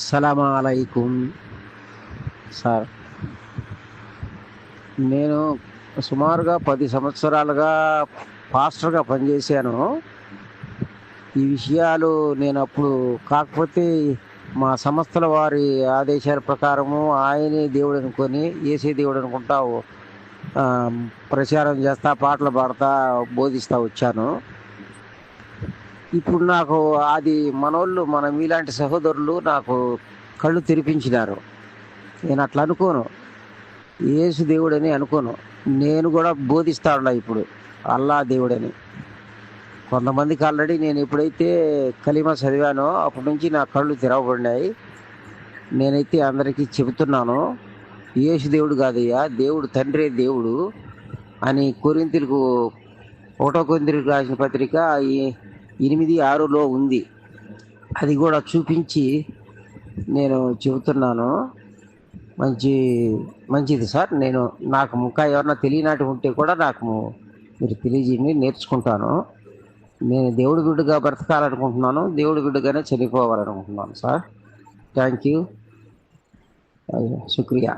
అస్సలామలైకుం sir. నేను సుమారుగా 10 సంవత్సరాలుగా పాస్టర్గా పనిచేశాను. ఈ విషయాలు నేను అప్పుడు కాకపోతే మా సంస్థల వారి ఆదేశాల ప్రకారము ఆయనే దేవుడు అనుకొని ఏసే దేవుడు అనుకుంటా ఆ, ప్రచారం చేస్తా, పాటలు పాడతా, బోధిస్తూ వచ్చాను. ఇప్పుడు నాకు అది మనోళ్ళు, మన మీలాంటి సహోదరులు నాకు కళ్ళు తెరిపించినారు. నేను అట్లా అనుకోను, యేసు దేవుడని అనుకోను. నేను కూడా బోధిస్తా ఉన్నా ఇప్పుడు అల్లా దేవుడని. కొంతమందికి ఆల్రెడీ నేను ఎప్పుడైతే కలీమా చదివానో అప్పటి నుంచి నా కళ్ళు తెరవబడినాయి. నేనైతే అందరికీ చెబుతున్నాను, యేసు దేవుడు కాదయ్యా, దేవుడు తండ్రే దేవుడు అని కొరింథీయులకు 1 కొరింథీయులకు రాసిన పత్రిక 8:6లో ఉంది. అది కూడా చూపించి నేను చెబుతున్నాను. మంచిది సార్. నాకు ఇంకా ఎవరన్నా తెలియనట్టు ఉంటే కూడా నాకు మీరు తెలియజేయండి, నేర్చుకుంటాను. నేను దేవుడి బిడ్డగా బ్రతకాలనుకుంటున్నాను, దేవుడి బిడ్డగానే చనిపోవాలనుకుంటున్నాను సార్. Thank you, శుక్రియా.